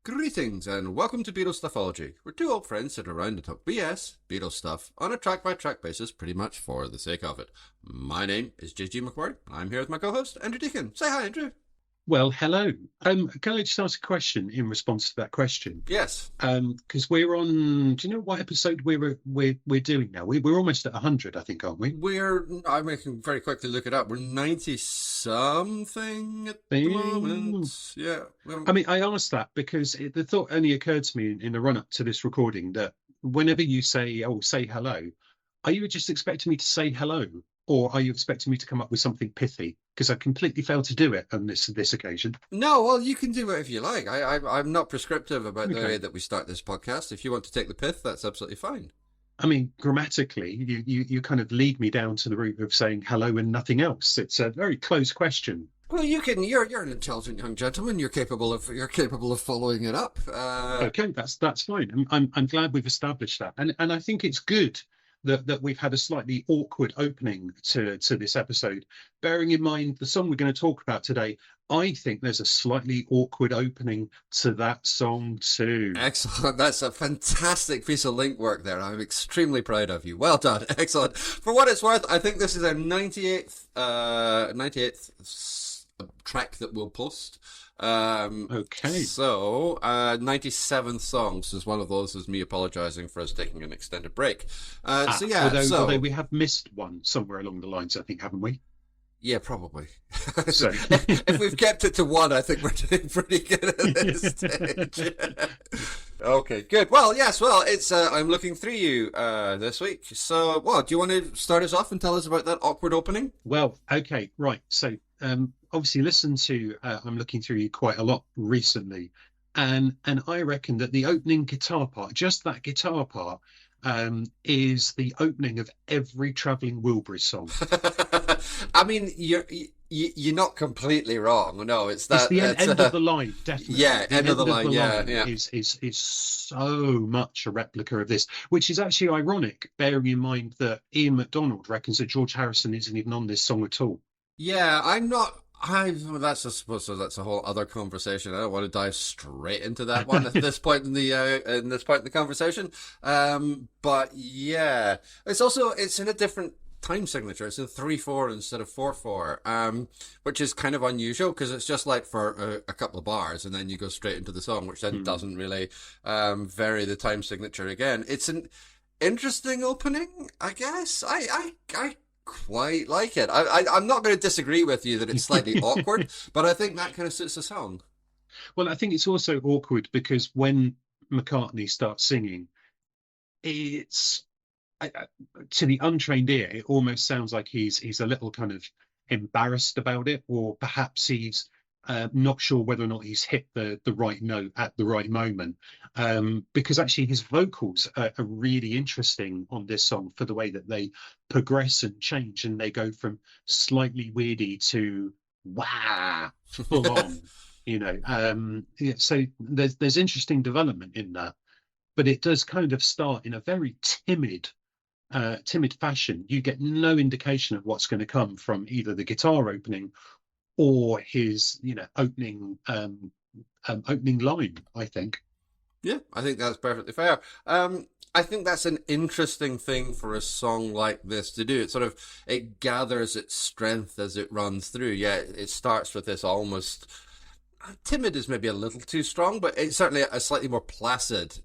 Greetings and welcome to Beatles Stuffology. We're two old friends sit around and talk BS, Beatles stuff, on a track-by-track basis pretty much for the sake of it. My name is JG McQuarrie. I'm here with my co-host, Andrew Deacon. Say hi, Andrew. Well, hello. Can I just ask a question in response to that question? Yes. Because we're on. Do you know what episode we're doing now? We're almost at 100, I think, aren't we? I can very quickly look it up. We're 90-something at the Bing. moment. Yeah. I mean, I asked that because the thought only occurred to me in the run up to this recording that whenever you say, "Oh, say hello," are you just expecting me to say hello, or are you expecting me to come up with something pithy? Because I completely failed to do it on this occasion. No, well, you can do whatever you like. I'm not prescriptive about the way Okay. that we start this podcast. If you want to take the pith, that's absolutely fine. I mean, grammatically, you kind of lead me down to the route of saying hello and nothing else. It's a very close question. Well, you can. You're an intelligent young gentleman. You're capable of following it up. Okay, that's fine. I'm glad we've established that, and I think it's good that we've had a slightly awkward opening to this episode. Bearing in mind the song we're going to talk about today, I think there's a slightly awkward opening to that song too. Excellent. That's a fantastic piece of link work there. I'm extremely proud of you. Well done. Excellent. For what it's worth, I think this is our 98th track that we'll post. Okay. 97th songs is one of those is me apologizing for us taking an extended break. So yeah, Although we have missed one somewhere along the lines, I think, haven't we? yeah, probably. So If we've kept it to one, I think we're doing pretty good at this stage. Okay, good. Well, yes. Well, it's I'm looking through you this week. So, what do you want to start us off and tell us about that awkward opening? Well, okay, right. So, obviously, listen to I'm looking through you quite a lot recently, and I reckon that the opening guitar part, just that guitar part, is the opening of every traveling Wilburys song. I mean, you're not completely wrong. No, it's It's that. the It's end of the line, definitely. yeah, The end of end the of line. the Yeah, line yeah. is so much a replica of this, which is actually ironic, bearing in mind that Ian MacDonald reckons that George Harrison isn't even on this song at all. Yeah, I'm not. I that's I suppose so that's a whole other conversation. I don't want to dive straight into that one at this point in this point in the conversation. But yeah, it's in a different time signature. It's in 3/4 instead of 4/4. Which is kind of unusual because it's just like for a couple of bars and then you go straight into the song, which then Hmm. doesn't really vary the time signature again. It's an interesting opening, I guess. I quite like it. I'm not going to disagree with you that it's slightly awkward, but I think that kind of suits the song. Well, I think it's also awkward because when McCartney starts singing, it's to the untrained ear, it almost sounds like he's a little kind of embarrassed about it, or perhaps he's not sure whether or not he's hit the right note at the right moment. Because actually, his vocals are really interesting on this song for the way that they progress and change, and they go from slightly weirdy to wow, full on. Yeah, so there's interesting development in that, but it does kind of start in a very timid fashion. You get no indication of what's going to come from either the guitar opening or his, opening line, I think. Yeah, I think that's perfectly fair. I think that's an interesting thing for a song like this to do. It gathers its strength as it runs through. Yeah, it starts with this almost timid is maybe a little too strong, but it's certainly a slightly more placid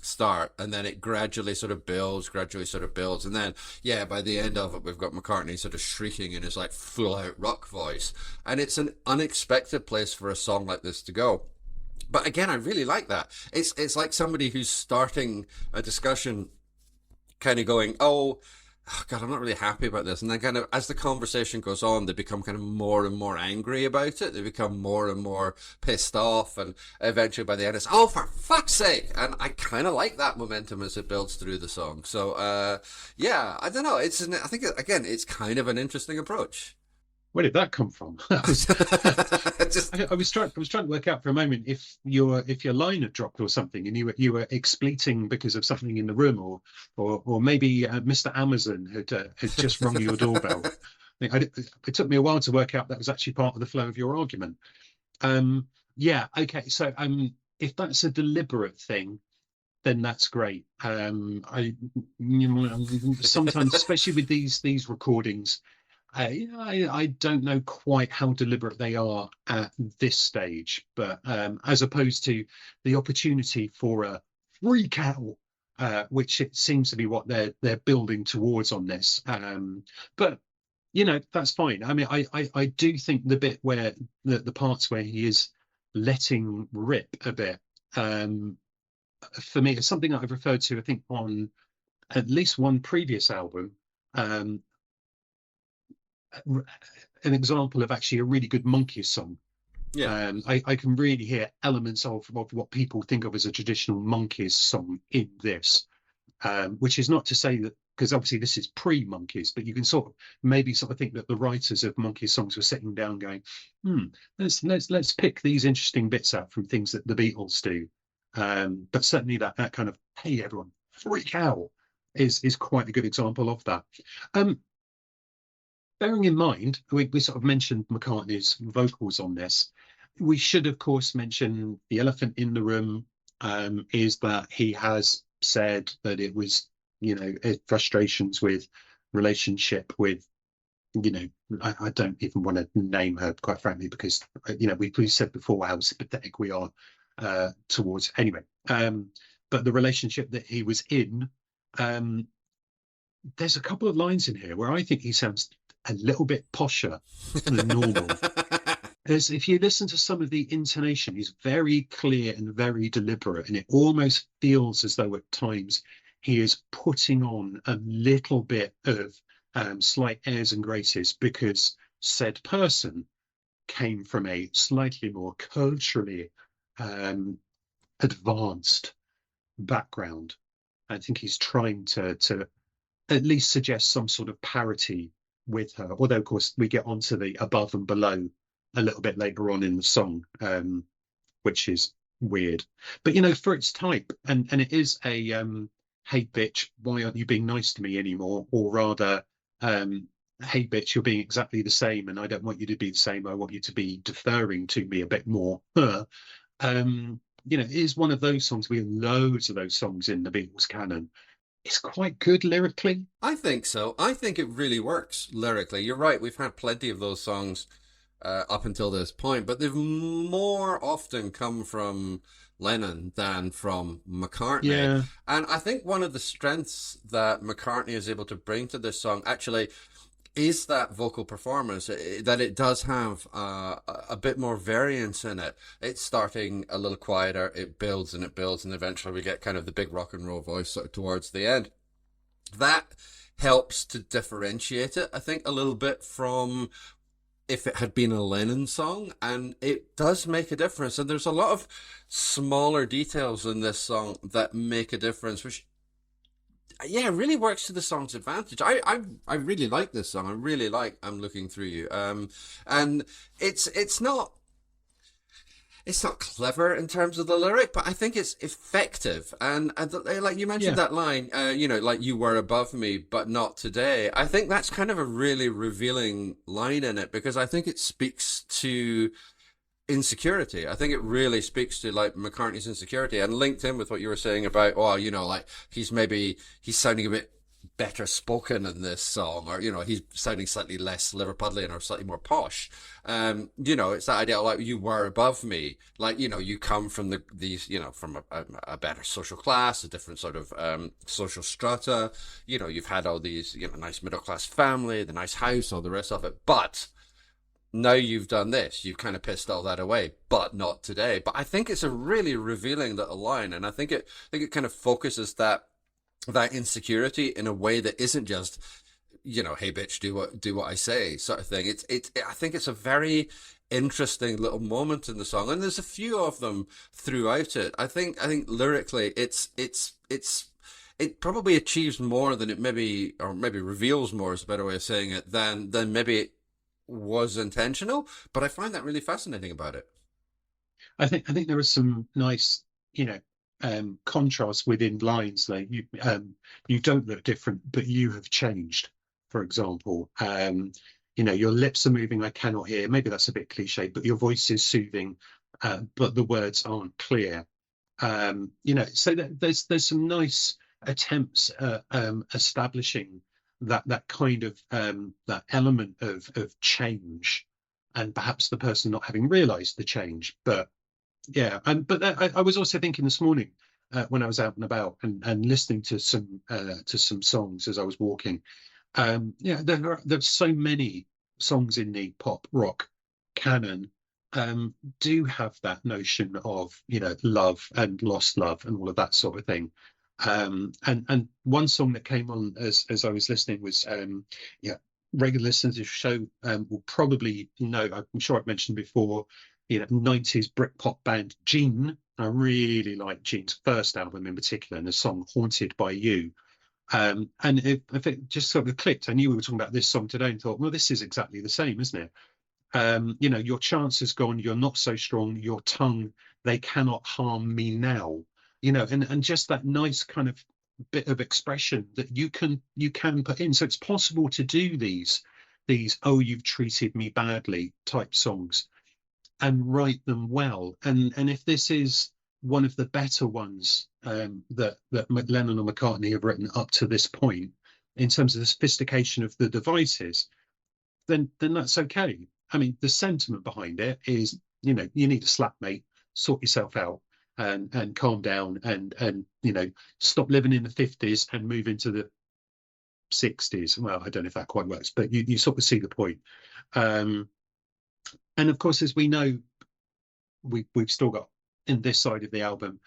start, and then it gradually sort of builds, and then yeah, by the end of it, we've got McCartney sort of shrieking in his like full out rock voice, and it's an unexpected place for a song like this to go. But again, I really like that. It's like somebody who's starting a discussion, kind of going, oh God, I'm not really happy about this. And then kind of as the conversation goes on, they become kind of more and more angry about it. They become more and more pissed off. And eventually by the end, it's, oh, for fuck's sake. And I kind of like that momentum as it builds through the song. So, yeah, I don't know. I think, again, it's kind of an interesting approach. Where did that come from? Just, I was trying to work out for a moment if your line had dropped or something, and you were expleting because of something in the room, or maybe Mr. Amazon had just rung your doorbell. It took me a while to work out that was actually part of the flow of your argument. Yeah, okay. So if that's a deliberate thing, then that's great. You know, sometimes, especially with these recordings, I don't know quite how deliberate they are at this stage, but as opposed to the opportunity for a freak out, which it seems to be what they're building towards on this. But you know, that's fine. I mean, I do think the bit where the parts where he is letting rip a bit, for me, it's something that I've referred to, I think, on at least one previous album. Um, an example of actually a really good Monkeys song. Yeah. I can really hear elements of what people think of as a traditional Monkeys song in this, which is not to say that, because obviously this is pre-Monkeys, but you can sort of maybe sort of think that the writers of Monkeys songs were sitting down going, let's pick these interesting bits out from things that the Beatles do. But certainly that kind of, hey everyone, freak out is quite a good example of that. Bearing in mind, we sort of mentioned McCartney's vocals on this. We should, of course, mention the elephant in the room, is that he has said that it was, you know, frustrations with relationship with, you know, I don't even want to name her, quite frankly, because, you know, we said before how sympathetic we are towards, anyway. But the relationship that he was in, there's a couple of lines in here where I think he sounds a little bit posher than normal. If you listen to some of the intonation, he's very clear and very deliberate, and it almost feels as though at times he is putting on a little bit of slight airs and graces because said person came from a slightly more culturally advanced background. I think he's trying to at least suggest some sort of parity with her, although of course we get onto the above and below a little bit later on in the song, which is weird. But you know, for its type, and it is a hey bitch, why aren't you being nice to me anymore? Or rather, hey bitch, you're being exactly the same, and I don't want you to be the same. I want you to be deferring to me a bit more. You know, it is one of those songs. We have loads of those songs in the Beatles canon. It's quite good lyrically. I think so. I think it really works lyrically. You're right. We've had plenty of those songs up until this point, but they've more often come from Lennon than from McCartney. Yeah. And I think one of the strengths that McCartney is able to bring to this song actually is that vocal performance, that it does have a bit more variance in it. It's starting a little quieter, it builds and it builds, and eventually we get kind of the big rock and roll voice sort of towards the end. That helps to differentiate it, I think, a little bit from if it had been a Lennon song, and it does make a difference. And there's a lot of smaller details in this song that make a difference, which yeah, it really works to the song's advantage. I really like this song. I really like I'm Looking Through You. And it's not clever in terms of the lyric, but I think it's effective. And like you mentioned that line, you know, like you were above me, but not today. I think that's kind of a really revealing line in it, because I think it speaks to insecurity. I think it really speaks to like McCartney's insecurity, and linked in with what you were saying about, oh, you know, like he's sounding a bit better spoken in this song, or you know, he's sounding slightly less Liverpudlian or slightly more posh. You know, it's that idea of, like, you were above me, like, you know, you come from these, you know, from a better social class, a different sort of social strata. You know, you've had all these, you know, nice middle class family, the nice house, all the rest of it, but now you've done this, you've kind of pissed all that away, but not today. But I think it's a really revealing little line, and I think it kind of focuses that insecurity in a way that isn't just, you know, hey bitch, do what I say sort of thing. I think it's a very interesting little moment in the song, and there's a few of them throughout it. I think lyrically it probably achieves more than it maybe reveals more, is a better way of saying it, than maybe it was intentional. But I find that really fascinating about it. I think there are some nice, you know, contrast within lines, like you don't look different, but you have changed, for example. You know, your lips are moving, I cannot hear. Maybe that's a bit cliche, but your voice is soothing, but the words aren't clear. So there's some nice attempts at establishing that kind of that element of change, and perhaps the person not having realised the change. But yeah, but I was also thinking this morning when I was out and about and listening to some songs as I was walking. Yeah, there's so many songs in the pop rock canon do have that notion of, love and lost love and all of that sort of thing. And one song that came on as I was listening was yeah, regular listeners of the show will probably know. I'm sure I've mentioned before, 90s Britpop band Gene. I really like Gene's first album in particular, and the song "Haunted by You." And if it just sort of clicked, I knew we were talking about this song today, and thought, well, this is exactly the same, isn't it? Your chance has gone, you're not so strong, your tongue, they cannot harm me now. And just that nice kind of bit of expression that you can put in. So it's possible to do these "oh, you've treated me badly" type songs and write them well. And if this is one of the better ones that Lennon and McCartney have written up to this point, in terms of the sophistication of the devices, then that's okay. I mean, the sentiment behind it is, you need a slap, mate, sort yourself out and calm down and stop living in the 50s and move into the 60s. Well, I don't know if that quite works, but you sort of see the point. And of course, as we know, we've still got in this side of the album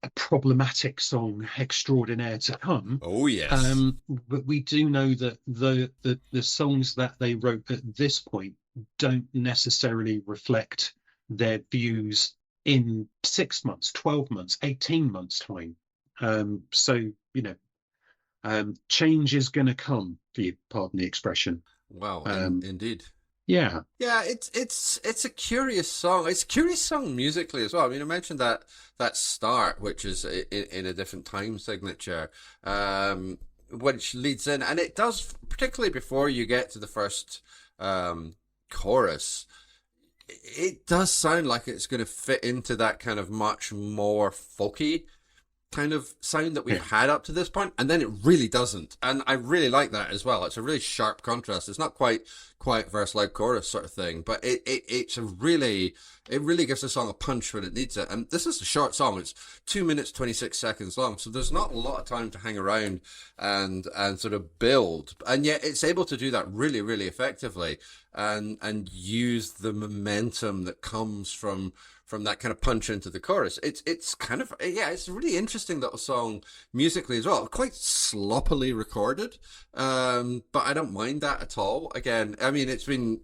a problematic song extraordinaire to come. Oh yes. But we do know that the songs that they wrote at this point don't necessarily reflect their views in 6 months, 12 months, 18 months time. So change is going to come, if you pardon the expression. Wow, indeed. Yeah. Yeah, it's a curious song. It's a curious song musically as well. I mean, I mentioned that start, which is in a different time signature, which leads in, and it does, particularly before you get to the first chorus. It does sound like it's going to fit into that kind of much more folky kind of sound that we've had up to this point, and then it really doesn't, and I really like that as well. It's a really sharp contrast. It's not quite verse loud chorus sort of thing, but it really gives the song a punch when it needs it. And this is a short song. It's 2 minutes 26 seconds long, so there's not a lot of time to hang around and sort of build, and yet it's able to do that really, really effectively and use the momentum that comes from that kind of punch into the chorus. It's kind of, yeah, it's a really interesting little song musically as well. Quite sloppily recorded, but I don't mind that at all. Again, I mean, it's been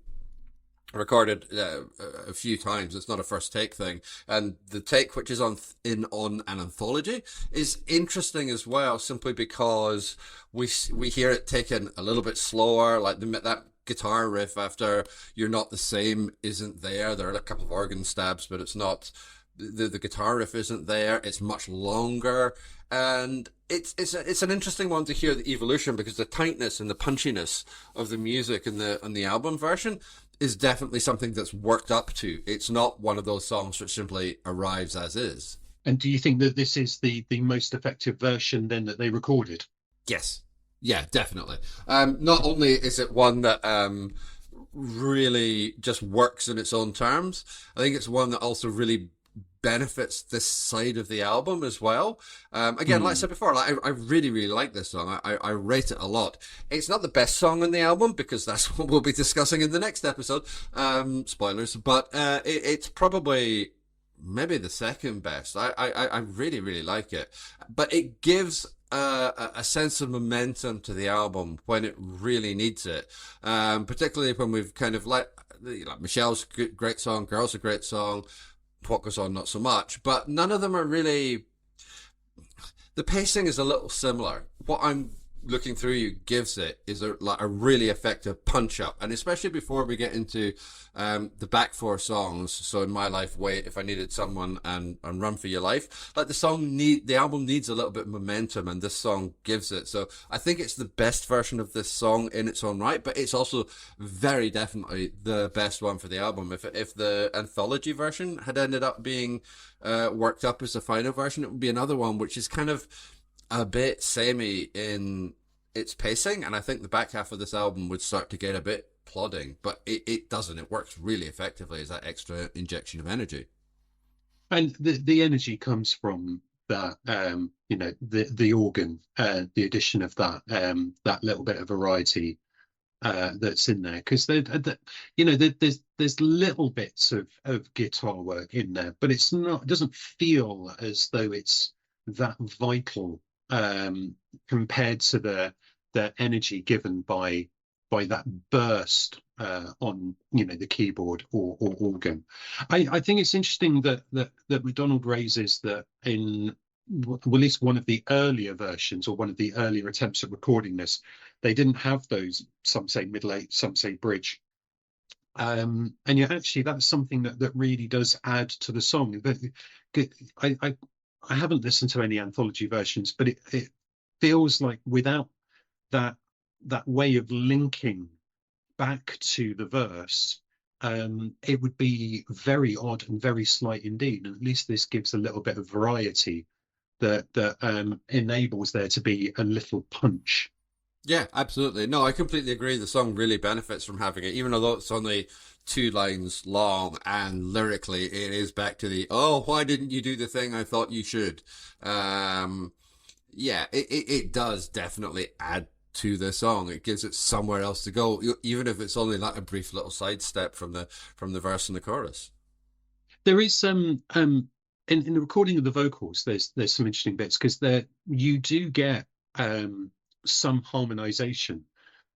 recorded a few times. It's not a first take thing, and the take which is on an anthology is interesting as well, simply because we hear it taken a little bit slower, like that guitar riff after "You're Not the Same" isn't there. There are a couple of organ stabs, but it's not, the guitar riff isn't there. It's much longer, and it's an interesting one to hear the evolution, because the tightness and the punchiness of the music in the album version is definitely something that's worked up to. It's not one of those songs which simply arrives as is. And do you think that this is the most effective version then that they recorded? Yes. Yeah, definitely. Not only is it one that really just works in its own terms, I think it's one that also really benefits this side of the album as well. Again, like I said before, I really, really like this song. I rate it a lot. It's not the best song on the album, because that's what we'll be discussing in the next episode. Spoilers. But it's probably maybe the second best. I really, really like it. But it gives a sense of momentum to the album when it really needs it, particularly when we've kind of like Michelle's great song, Girl's a great song, What Goes On not so much, but none of them are really, the pacing is a little similar. What I'm looking through you gives it is like a really effective punch up, and especially before we get into the back four songs. So in My Life, Wait, If I Needed Someone, and Run for Your Life, like the album needs a little bit of momentum, and this song gives it. So I think it's the best version of this song in its own right, but it's also very definitely the best one for the album. If the anthology version had ended up being worked up as the final version, it would be another one which is kind of a bit samey in its pacing, and I think the back half of this album would start to get a bit plodding, but it doesn't. It works really effectively as that extra injection of energy. And the energy comes from that, the organ, the addition of that little bit of variety that's in there, because there's little bits of guitar work in there, but it doesn't feel as though it's that vital compared to the energy given by that burst on the keyboard or organ. I think it's interesting that MacDonald raises that in at least one of the earlier versions, or one of the earlier attempts at recording this, they didn't have those, some say middle eight, some say bridge. And yet actually that's something that really does add to the song. But I haven't listened to any anthology versions, but it feels like without that way of linking back to the verse, it would be very odd and very slight indeed. And at least this gives a little bit of variety that enables there to be a little punch. Yeah, absolutely. No, I completely agree. The song really benefits from having it, even although it's only 2 lines long, and lyrically it is back to the, oh, why didn't you do the thing I thought you should? Yeah, it does definitely add to the song. It gives it somewhere else to go, even if it's only like a brief little sidestep from the verse and the chorus. There is some in the recording of the vocals, there's some interesting bits, because there you do get some harmonization,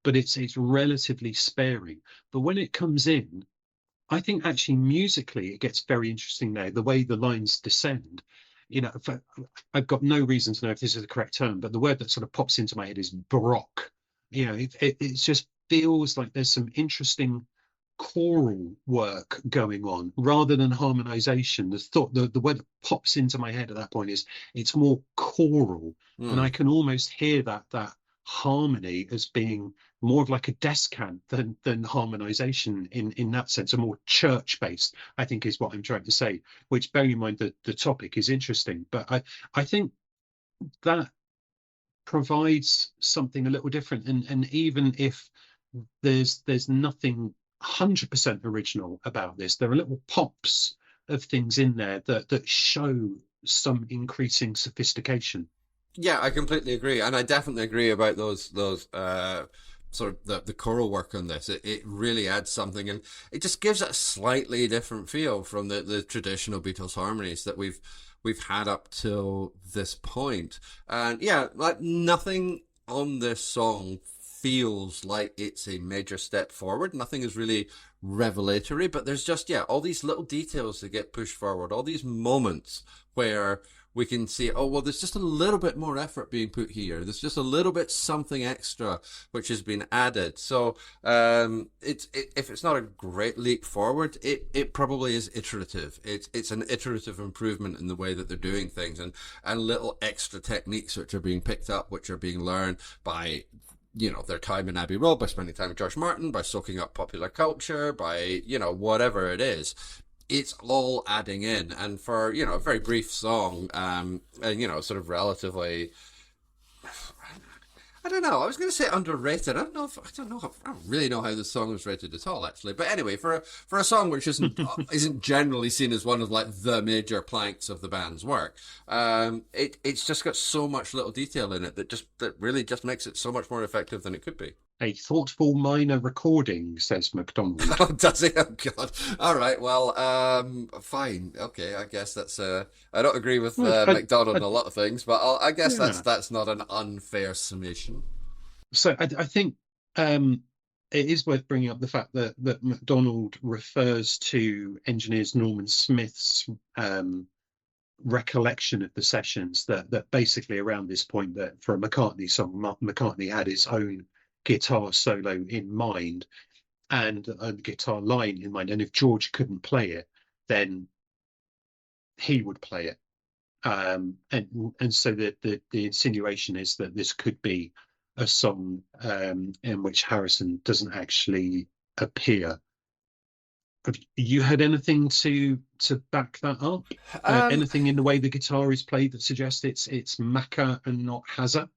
but it's relatively sparing. But when it comes in, I think actually musically it gets very interesting there. The way the lines descend, I've got no reason to know if this is the correct term, but the word that sort of pops into my head is baroque. It just feels like there's some interesting choral work going on rather than harmonization. The word that pops into my head at that point is it's more choral, and I can almost hear that harmony as being more of like a descant than harmonization in that sense, a more church based, I think is what I'm trying to say, which, bearing in mind that the topic is interesting, but I think that provides something a little different. And even if there's nothing 100% original about this, there are little pops of things in there that show some increasing sophistication. Yeah, I completely agree, and I definitely agree about those sort of the choral work on this. It really adds something, and it just gives it a slightly different feel from the traditional Beatles harmonies that we've had up till this point. And yeah, like nothing on this song feels like it's a major step forward. Nothing is really revelatory, but there's just, yeah, all these little details that get pushed forward, all these moments where we can see, oh, well, there's just a little bit more effort being put here. There's just a little bit something extra which has been added. So if it's not a great leap forward, it probably is iterative. It's an iterative improvement in the way that they're doing things, and little extra techniques which are being picked up, which are being learned by their time in Abbey Road, by spending time with George Martin, by soaking up popular culture, by, whatever it is. It's all adding in. And for, a very brief song, and, sort of relatively, I don't know. I was going to say underrated. I don't know. I don't really know how this song was rated at all, actually. But anyway, for a song which isn't generally seen as one of like the major planks of the band's work, it's just got so much little detail in it that really just makes it so much more effective than it could be. A thoughtful minor recording, says MacDonald. Oh, does it? Oh God! All right. Well, fine. Okay. I guess that's. I don't agree with MacDonald on a lot of things, but I guess that's not an unfair summation. So I think it is worth bringing up the fact that MacDonald refers to engineers Norman Smith's recollection of the sessions that basically around this point, that for a McCartney song, McCartney had his own guitar solo in mind and a guitar line in mind, and if George couldn't play it, then he would play it. And so the insinuation is that this could be a song in which Harrison doesn't actually appear. Have you had anything to back that up? Um, Anything in the way the guitar is played that suggests it's Macca and not Hazza?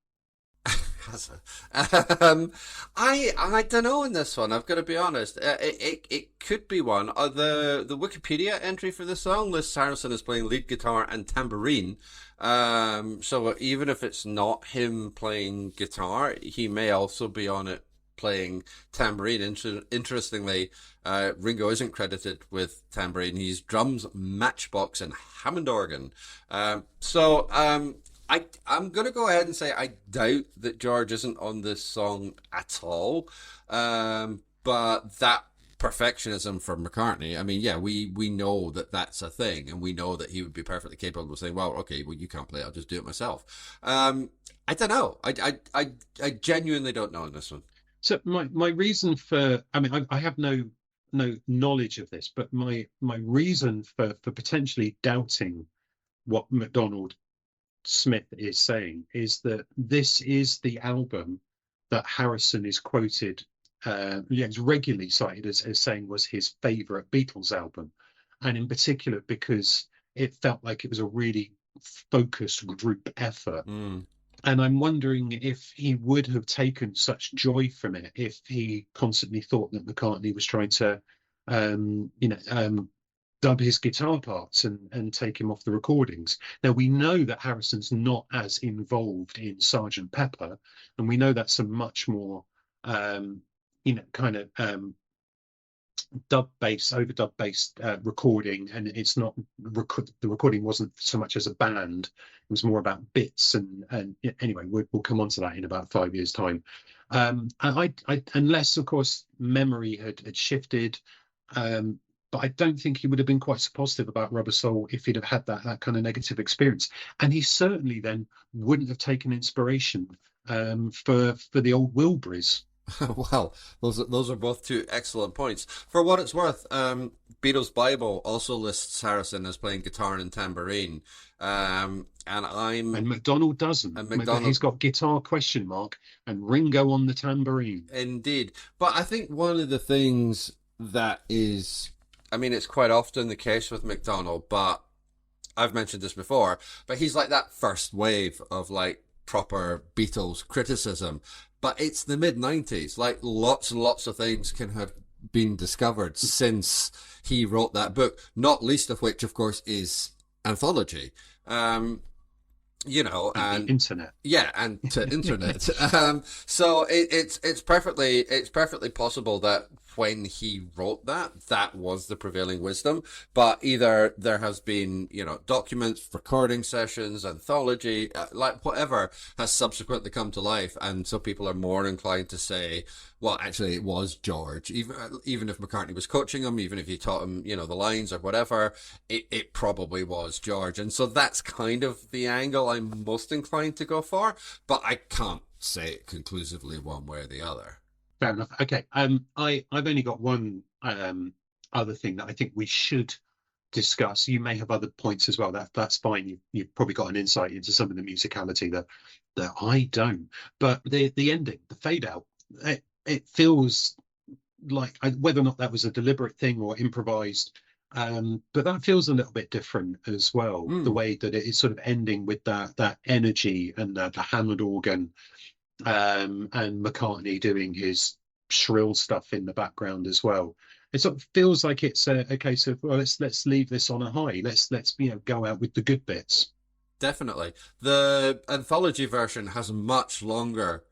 I don't know in this one. I've got to be honest. It could be one. The Wikipedia entry for the song lists Harrison as playing lead guitar and tambourine. So even if it's not him playing guitar, he may also be on it playing tambourine. Interestingly, Ringo isn't credited with tambourine. He's drums, matchbox, and Hammond organ. I'm going to go ahead and say I doubt that George isn't on this song at all. But that perfectionism from McCartney, I mean, yeah, we know that that's a thing, and we know that he would be perfectly capable of saying, well, okay, well, you can't play it, I'll just do it myself. I don't know. I genuinely don't know on this one. So my reason for, I mean, I have no knowledge of this, but my reason for potentially doubting what MacDonald Smith is saying is that this is the album that Harrison is quoted, it's regularly cited as saying was his favourite Beatles album, and in particular because it felt like it was a really focused group effort. Mm. And I'm wondering if he would have taken such joy from it if he constantly thought that McCartney was trying to, dub his guitar parts and take him off the recordings. Now, we know that Harrison's not as involved in Sergeant Pepper, and we know that's a much more, kind of overdub based recording, and it's not the recording wasn't so much as a band, it was more about bits, and anyway, we'll come on to that in about 5 years time. Unless of course memory had shifted, but I don't think he would have been quite so positive about Rubber Soul if he'd have had that kind of negative experience. And he certainly then wouldn't have taken inspiration for the old Wilburys. Well, those are both two excellent points. For what it's worth, Beatles Bible also lists Harrison as playing guitar and tambourine, and McDonald doesn't. And McDonald, he's got guitar ? And Ringo on the tambourine. Indeed, but I think one of the things that is, I mean, it's quite often the case with McDonald, but I've mentioned this before, but he's like that first wave of like proper Beatles criticism. But it's the mid-90s. Like, lots and lots of things can have been discovered since he wrote that book, not least of which, of course, is anthology. And the internet. Yeah, and to internet. So it's perfectly possible that when he wrote that was the prevailing wisdom. But either there has been, documents, recording sessions, anthology, like whatever has subsequently come to life, and so people are more inclined to say, well, actually, it was George. Even if McCartney was coaching him, even if he taught him, the lines or whatever, it probably was George. And so that's kind of the angle I'm most inclined to go for, but I can't say it conclusively one way or the other. Fair enough. Okay. I've only got one other thing that I think we should discuss. You may have other points as well. That's fine. You've probably got an insight into some of the musicality that I don't. But the ending, the fade out, it feels like, whether or not that was a deliberate thing or improvised, but that feels a little bit different as well. The way that it is sort of ending with that energy and the Hammond organ, and McCartney doing his shrill stuff in the background as well. It sort of feels like it's a case of, well, let's leave this on a high. Let's go out with the good bits. Definitely. The anthology version has a much longer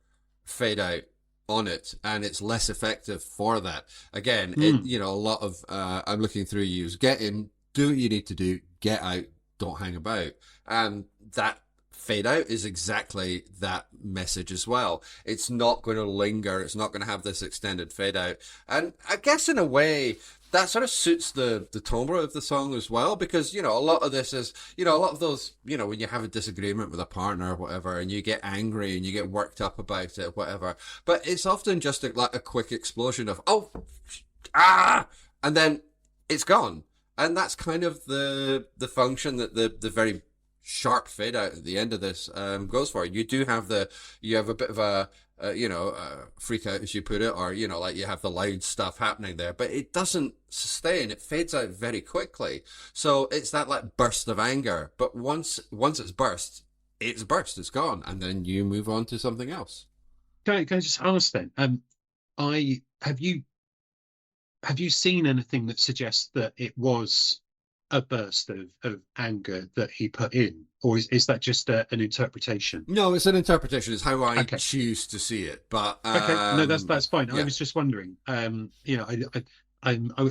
fade out on it, and it's less effective for that. Again, a lot of I'm looking through use, get in, do what you need to do, get out, don't hang about. And that fade out is exactly that message as well. It's not going to linger, it's not going to have this extended fade out. And I guess in a way that sort of suits the timbre of the song as well, because a lot of this is, a lot of those, when you have a disagreement with a partner or whatever, and you get angry and you get worked up about it, whatever, but it's often just like a quick explosion of and then it's gone. And that's kind of the function that the very sharp fade out at the end of this goes for. You have a bit of a freak out, as you put it, or like you have the loud stuff happening there, but it doesn't sustain. It fades out very quickly. So it's that like burst of anger. But once it's burst, it's gone, and then you move on to something else. Can I just ask then? I have you seen anything that suggests that it was a burst of anger that he put in, or is that just an interpretation? No, it's an interpretation. It's how I choose to see it. But okay, no, that's fine. Yeah. I was just wondering. I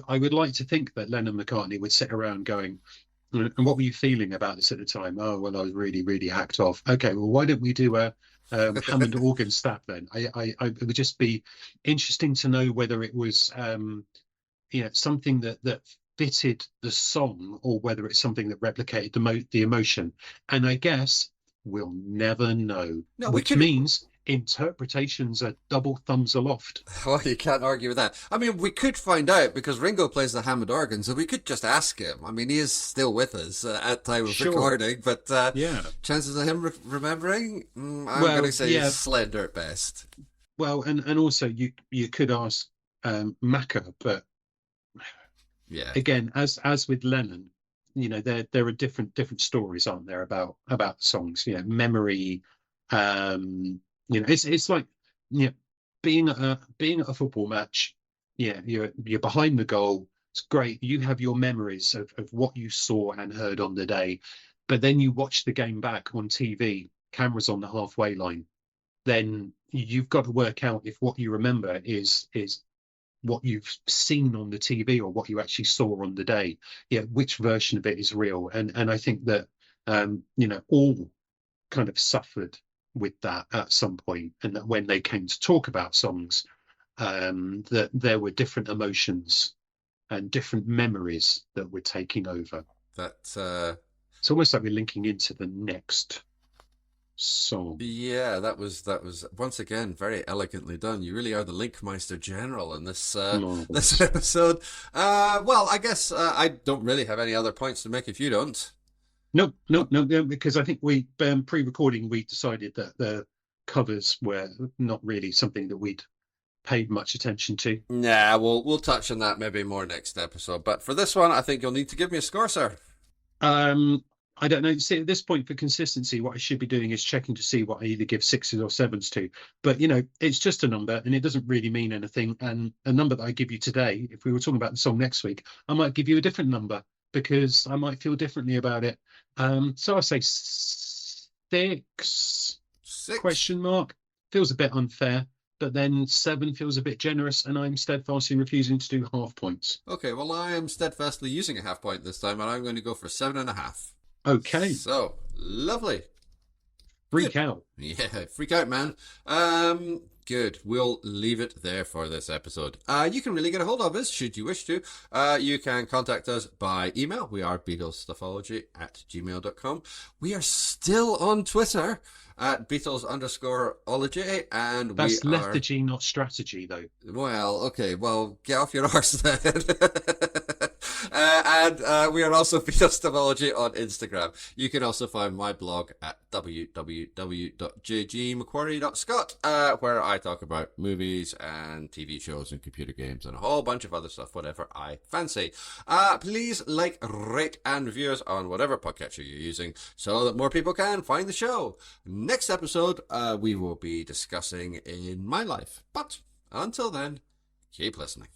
would like to think that Lennon McCartney would sit around going, and what were you feeling about this at the time? Oh, well, I was really, really hacked off. Okay, well, why don't we do a Hammond organ stab then? It would just be interesting to know whether it was something that fitted the song, or whether it's something that replicated the emotion. And I guess we'll never know. No, which means interpretations are double thumbs aloft. Well, you can't argue with that. I mean, we could find out, because Ringo plays the Hammond organ, so we could just ask him. I mean, he is still with us at time of recording, but chances of him remembering, I'm going to say slender at best. Well, and also you could ask Macca, but again, as with Lennon, there are different stories, aren't there, about songs? Memory. It's like being at a football match. You're behind the goal. It's great. You have your memories of what you saw and heard on the day, but then you watch the game back on TV. Cameras on the halfway line. Then you've got to work out if what you remember is what you've seen on the TV, or what you actually saw on the day. Which version of it is real? And I think that all kind of suffered with that at some point, and that when they came to talk about songs, that there were different emotions and different memories that were taking over. It's almost like we're linking into the next song. Yeah, that was once again very elegantly done. You really are the Linkmeister General in this this episode. Well, I guess I don't really have any other points to make if you don't. No, because I think we pre-recording we decided that the covers were not really something that we'd paid much attention to. Nah, we'll touch on that maybe more next episode. But for this one, I think you'll need to give me a score, sir. I don't know. See, at this point, for consistency, what I should be doing is checking to see what I either give 6s or 7s to. But, it's just a number, and it doesn't really mean anything. And a number that I give you today, if we were talking about the song next week, I might give you a different number, because I might feel differently about it. So I say 6? Question mark. Feels a bit unfair. But then 7 feels a bit generous, and I'm steadfastly refusing to do half points. Okay, well, I am steadfastly using a half point this time, and I'm going to go for 7.5. Okay. So, lovely. Freak out. Yeah, freak out, man. Good. We'll leave it there for this episode. You can really get a hold of us, should you wish to. You can contact us by email. We are BeatlesStuffology@gmail.com. We are still on Twitter at Beatles_ology, and that's left the G, not strategy, though. Well, okay. Well, get off your arse then. And we are also Beatles_ology on Instagram. You can also find my blog at www.jgmcquarrie.scot, where I talk about movies and TV shows and computer games and a whole bunch of other stuff, whatever I fancy. Please like, rate, and review us on whatever podcatcher you're using, so that more people can find the show. Next episode, we will be discussing In My Life. But until then, keep listening.